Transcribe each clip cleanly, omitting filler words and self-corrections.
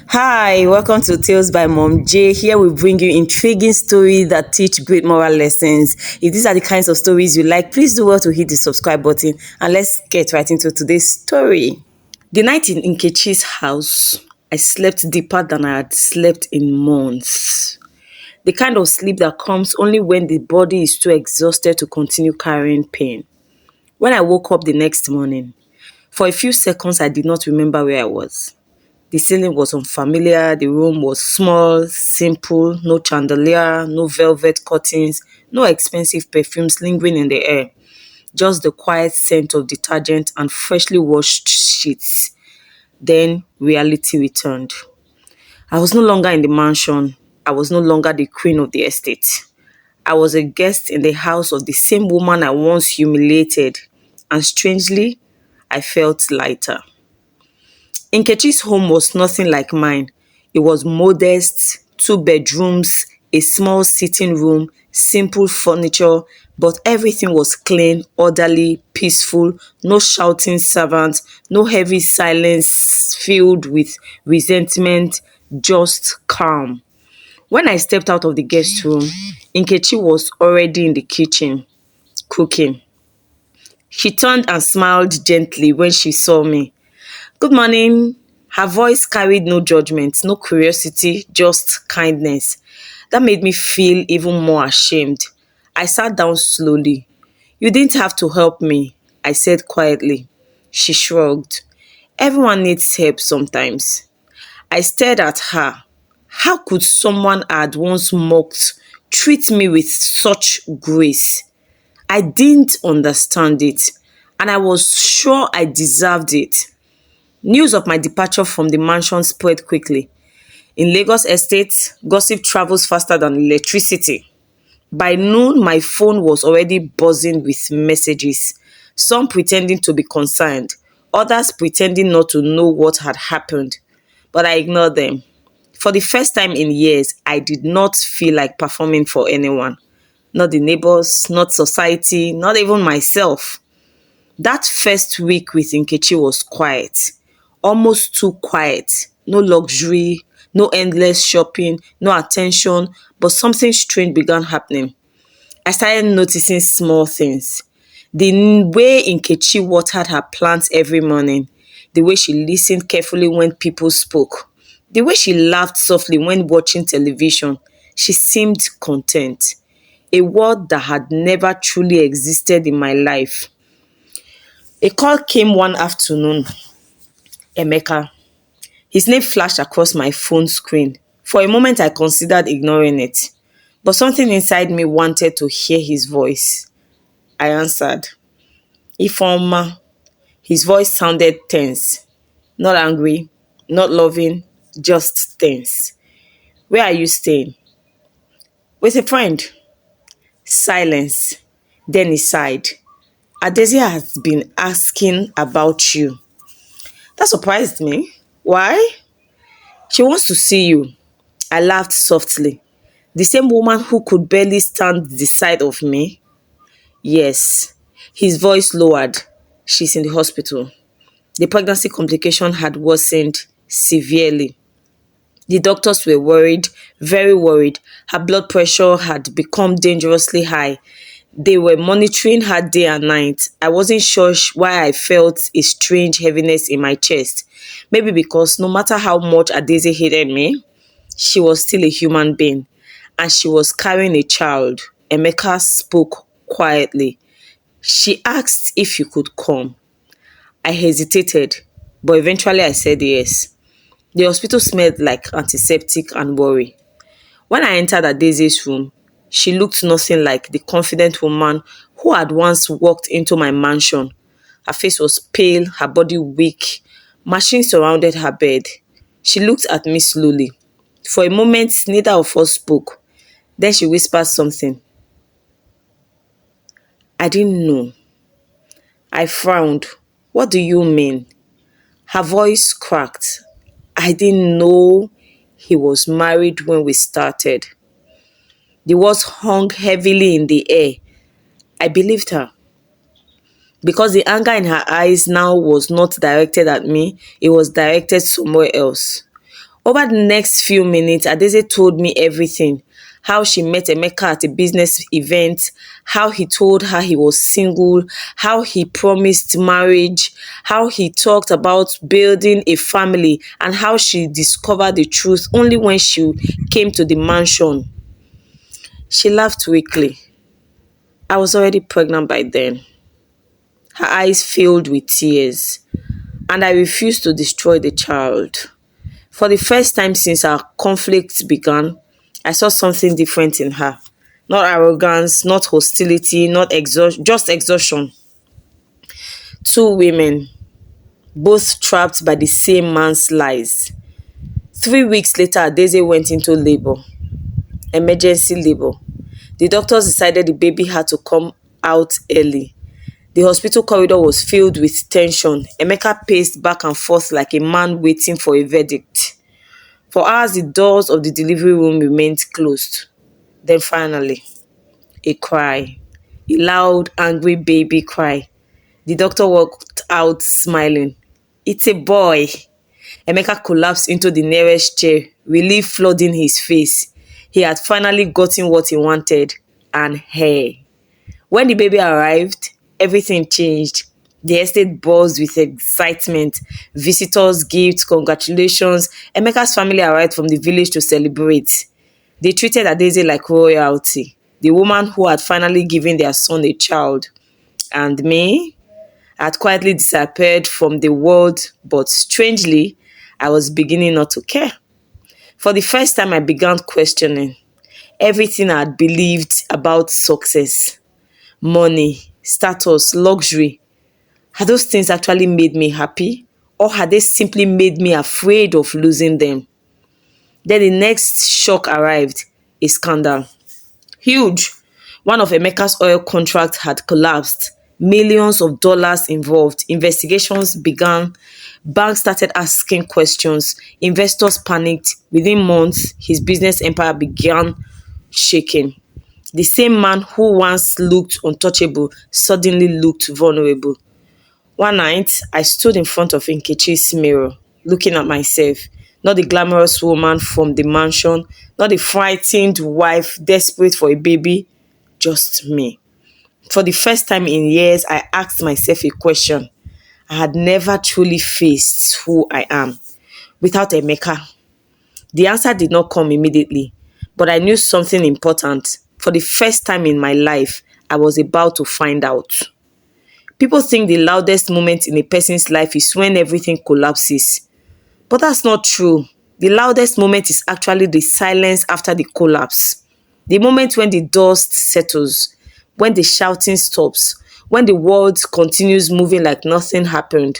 Hi, welcome to Tales by Mom J. Here we bring you intriguing stories that teach great moral lessons. If these are the kinds of stories you like, please do well to hit the subscribe button and let's get right into today's story. The night in Nkechi's house, I slept deeper than I had slept in months. The kind of sleep that comes only when the body is too exhausted to continue carrying pain. When I woke up the next morning, for a few seconds I did not remember where I was. The ceiling was unfamiliar, the room was small, simple, no chandelier, no velvet curtains, no expensive perfumes lingering in the air, just the quiet scent of detergent and freshly washed sheets. Then reality returned. I was no longer in the mansion. I was no longer the queen of the estate. I was a guest in the house of the same woman I once humiliated, and strangely, I felt lighter. Nkechi's home was nothing like mine. It was modest, two bedrooms, a small sitting room, simple furniture, but everything was clean, orderly, peaceful, no shouting servants, no heavy silence filled with resentment, just calm. When I stepped out of the guest room, Nkechi was already in the kitchen, cooking. She turned and smiled gently when she saw me. Good morning. Her voice carried no judgment, no curiosity, just kindness. That made me feel even more ashamed. I sat down slowly. You didn't have to help me, I said quietly. She shrugged. Everyone needs help sometimes. I stared at her. How could someone I had once mocked treat me with such grace? I didn't understand it, and I was sure I deserved it. News of my departure from the mansion spread quickly. In Lagos Estate, gossip travels faster than electricity. By noon, my phone was already buzzing with messages, some pretending to be concerned, others pretending not to know what had happened. But I ignored them. For the first time in years, I did not feel like performing for anyone. Not the neighbors, not society, not even myself. That first week with Nkechi was quiet, almost too quiet. No luxury, no endless shopping, no attention, but something strange began happening. I started noticing small things. The way Nkechi watered her plants every morning, the way she listened carefully when people spoke, the way she laughed softly when watching television. She seemed content, a word that had never truly existed in my life. A call came one afternoon. Emeka. His name flashed across my phone screen. For a moment, I considered ignoring it, but something inside me wanted to hear his voice. I answered, Ifeoma. His voice sounded tense, not angry, not loving, just tense. Where are you staying? With a friend. Silence. Then he sighed. Adesia has been asking about you. That surprised me. Why? She wants to see you. I laughed softly. The same woman who could barely stand the sight of me? Yes. His voice lowered. She's in the hospital. The pregnancy complication had worsened severely. The doctors were worried, very worried. Her blood pressure had become dangerously high. They were monitoring her day and night. I wasn't sure why I felt a strange heaviness in my chest. Maybe because no matter how much Adeze hated me, she was still a human being, and she was carrying a child. Emeka spoke quietly. She asked if you could come. I hesitated, but eventually I said yes. The hospital smelled like antiseptic and worry. When I entered Adeze's room, she looked nothing like the confident woman who had once walked into my mansion. Her face was pale, her body weak. Machines surrounded her bed. She looked at me slowly. For a moment, neither of us spoke. Then she whispered something. I didn't know. I frowned. What do you mean? Her voice cracked. I didn't know he was married when we started. The words hung heavily in the air. I believed her because the anger in her eyes now was not directed at me, it was directed somewhere else. Over the next few minutes, Adeze told me everything. How she met Emeka at a business event, how he told her he was single, how he promised marriage, how he talked about building a family, and how she discovered the truth only when she came to the mansion. She laughed weakly. I was already pregnant by then. Her eyes filled with tears, and I refused to destroy the child. For the first time since our conflict began, I saw something different in her. Not arrogance, not hostility, not just exhaustion. Two women, both trapped by the same man's lies. 3 weeks later, Daisy went into labor, emergency labor. The doctors decided the baby had to come out early. The hospital corridor was filled with tension. Emeka paced back and forth like a man waiting for a verdict. For hours, the doors of the delivery room remained closed. Then finally, a cry. A loud, angry baby cry. The doctor walked out smiling. "It's a boy." Emeka collapsed into the nearest chair, relief flooding his face. He had finally gotten what he wanted, and hair. When the baby arrived, everything changed. The estate buzzed with excitement. Visitors, gifts, congratulations. Emeka's family arrived from the village to celebrate. They treated Adeze like royalty, the woman who had finally given their son a child. And me? I had quietly disappeared from the world, but strangely, I was beginning not to care. For the first time, I began questioning everything I had believed about success, money, status, luxury. Had those things actually made me happy? Or had they simply made me afraid of losing them? Then the next shock arrived, a scandal. Huge. One of Emeka's oil contracts had collapsed. Millions of dollars involved. Investigations began. Banks started asking questions. Investors panicked. Within months, his business empire began shaking. The same man who once looked untouchable suddenly looked vulnerable. One night, I stood in front of Nkechi's mirror, looking at myself. Not the glamorous woman from the mansion, not the frightened wife desperate for a baby, just me. For the first time in years, I asked myself a question. I had never truly faced who I am without Emeka. The answer did not come immediately, but I knew something important. For the first time in my life, I was about to find out. People think the loudest moment in a person's life is when everything collapses. But that's not true. The loudest moment is actually the silence after the collapse. The moment when the dust settles, when the shouting stops, when the world continues moving like nothing happened.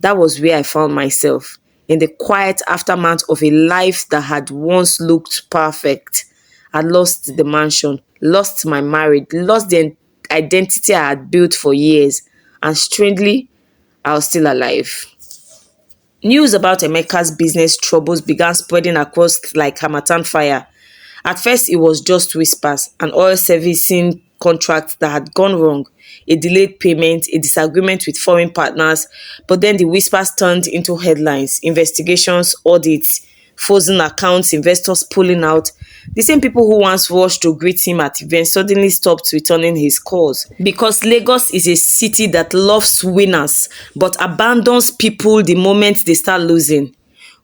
That was where I found myself, in the quiet aftermath of a life that had once looked perfect. I lost the mansion, lost my marriage, lost the identity I had built for years, and strangely, I was still alive. News about Emeka's business troubles began spreading across like Hamatan fire. At first, it was just whispers, an oil servicing contract that had gone wrong, a delayed payment, a disagreement with foreign partners, but then the whispers turned into headlines, investigations, audits, frozen accounts, investors pulling out. The same people who once rushed to greet him at events suddenly stopped returning his calls. Because Lagos is a city that loves winners but abandons people the moment they start losing.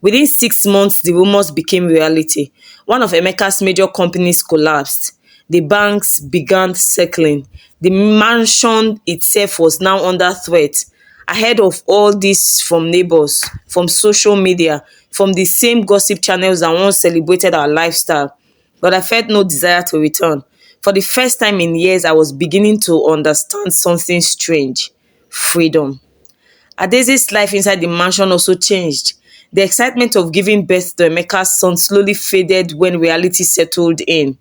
Within 6 months, the rumors became reality. One of Emeka's major companies collapsed. The banks began circling. The mansion itself was now under threat. I heard of all this from neighbors, from social media, from the same gossip channels that once celebrated our lifestyle. But I felt no desire to return. For the first time in years, I was beginning to understand something strange: freedom. Adeze's life inside the mansion also changed. The excitement of giving birth to Emeka's son slowly faded when reality settled in.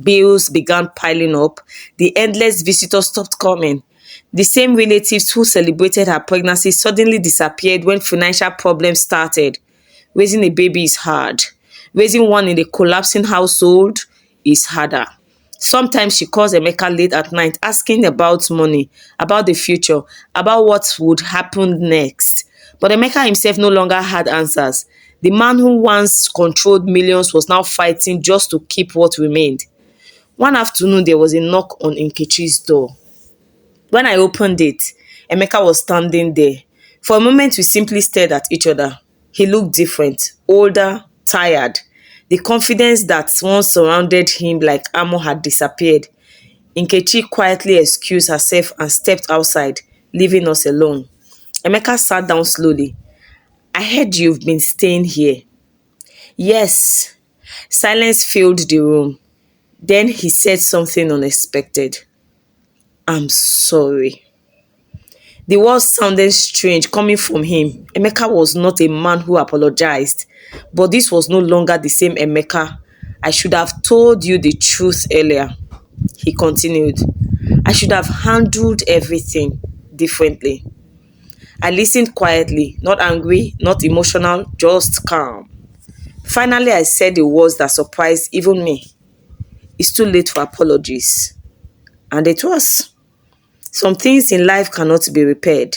Bills began piling up. The endless visitors stopped coming. The same relatives who celebrated her pregnancy suddenly disappeared when financial problems started. Raising a baby is hard. Raising one in a collapsing household is harder. Sometimes she calls Emeka late at night asking about money, about the future, about what would happen next. But Emeka himself no longer had answers. The man who once controlled millions was now fighting just to keep what remained. One afternoon, there was a knock on Nkechi's door. When I opened it, Emeka was standing there. For a moment, we simply stared at each other. He looked different, older, tired. The confidence that once surrounded him like armor had disappeared. Nkechi quietly excused herself and stepped outside, leaving us alone. Emeka sat down slowly. I heard you've been staying here. Yes. Silence filled the room. Then he said something unexpected. I'm sorry. The words sounded strange coming from him. Emeka was not a man who apologized, but this was no longer the same Emeka. I should have told you the truth earlier, he continued. I should have handled everything differently. I listened quietly, not angry, not emotional, just calm. Finally, I said the words that surprised even me. It's too late for apologies. And it was. Some things in life cannot be repaired.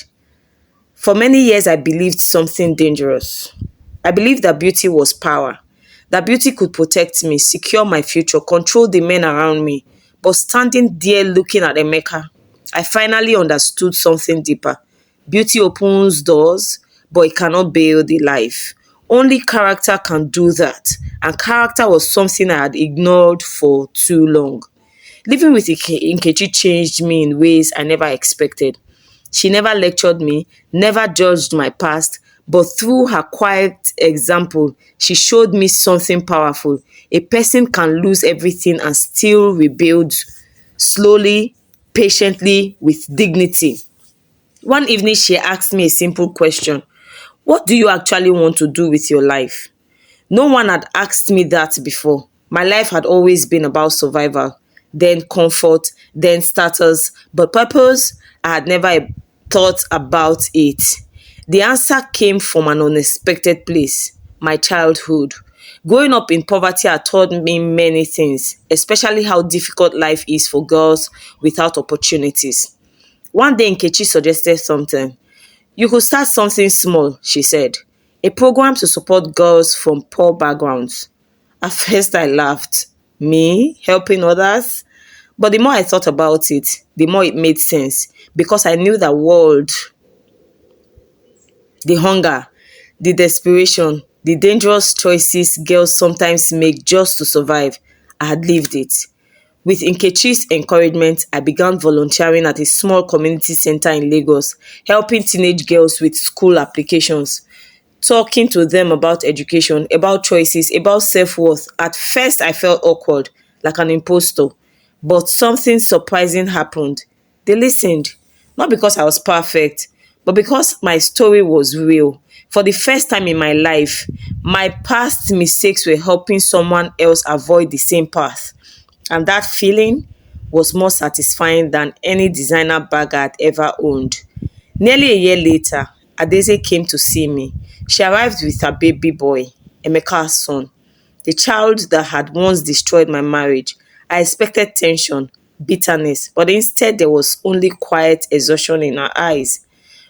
For many years, I believed something dangerous. I believed that beauty was power, that beauty could protect me, secure my future, control the men around me. But standing there looking at Emeka, I finally understood something deeper. Beauty opens doors, but it cannot build a life. Only character can do that. And character was something I had ignored for too long. Living with Nkechi changed me in ways I never expected. She never lectured me, never judged my past, but through her quiet example, she showed me something powerful. A person can lose everything and still rebuild slowly, patiently, with dignity. One evening, she asked me a simple question. What do you actually want to do with your life? No one had asked me that before. My life had always been about survival, then comfort, then status, but purpose, I had never thought about it. The answer came from an unexpected place, my childhood. Growing up in poverty had taught me many things, especially how difficult life is for girls without opportunities. One day, Nkechi suggested something. You could start something small, she said. A program to support girls from poor backgrounds. At first, I laughed. Me? Helping others? But the more I thought about it, the more it made sense. Because I knew the world, the hunger, the desperation, the dangerous choices girls sometimes make just to survive. I had lived it. With Nkechi's encouragement, I began volunteering at a small community center in Lagos, helping teenage girls with school applications, talking to them about education, about choices, about self-worth. At first, I felt awkward, like an imposter, but something surprising happened. They listened, not because I was perfect, but because my story was real. For the first time in my life, my past mistakes were helping someone else avoid the same path. And that feeling was more satisfying than any designer bag I'd ever owned. Nearly a year later, Adeze came to see me. She arrived with her baby boy, Emeka's son, the child that had once destroyed my marriage. I expected tension, bitterness, but instead there was only quiet exhaustion in her eyes.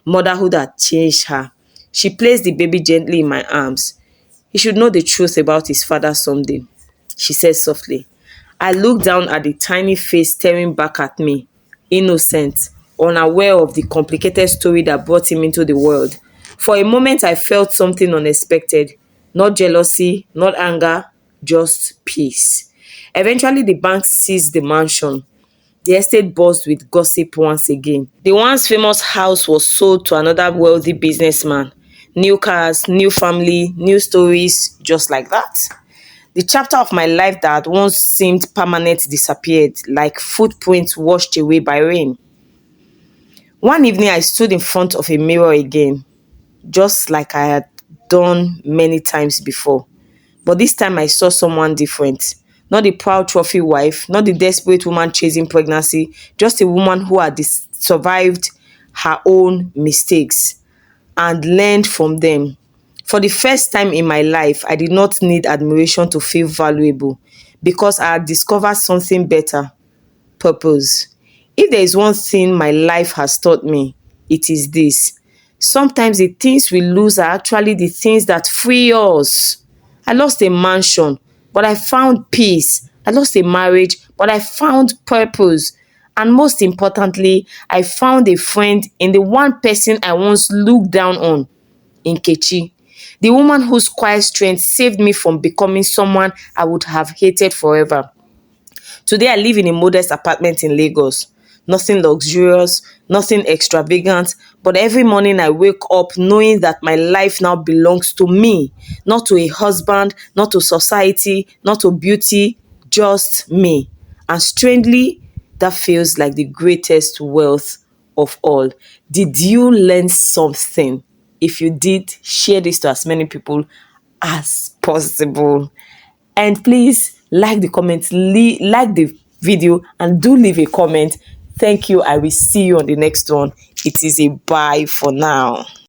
Motherhood had changed her. She placed the baby gently in my arms. He should know the truth about his father someday, she said softly. I looked down at the tiny face staring back at me, innocent, unaware of the complicated story that brought him into the world. For a moment, I felt something unexpected. Not jealousy, not anger, just peace. Eventually, the bank seized the mansion. The estate buzzed with gossip once again. The once famous house was sold to another wealthy businessman. New cars, new family, new stories, just like that. The chapter of my life that once seemed permanent disappeared, like footprints washed away by rain. One evening, I stood in front of a mirror again, just like I had done many times before. But this time, I saw someone different. Not the proud trophy wife, not the desperate woman chasing pregnancy, just a woman who had survived her own mistakes and learned from them. For the first time in my life, I did not need admiration to feel valuable because I had discovered something better: purpose. If there is one thing my life has taught me, it is this. Sometimes the things we lose are actually the things that free us. I lost a mansion, but I found peace. I lost a marriage, but I found purpose. And most importantly, I found a friend in the one person I once looked down on, in Nkechi, the woman whose quiet strength saved me from becoming someone I would have hated forever. Today, I live in a modest apartment in Lagos. Nothing luxurious, nothing extravagant, but every morning I wake up knowing that my life now belongs to me, not to a husband, not to society, not to beauty, just me. And strangely, that feels like the greatest wealth of all. Did you learn something? If you did, share this to as many people as possible. And please like the comment, like the video, and do leave a comment. Thank you. I will see you on the next one. It is a bye for now.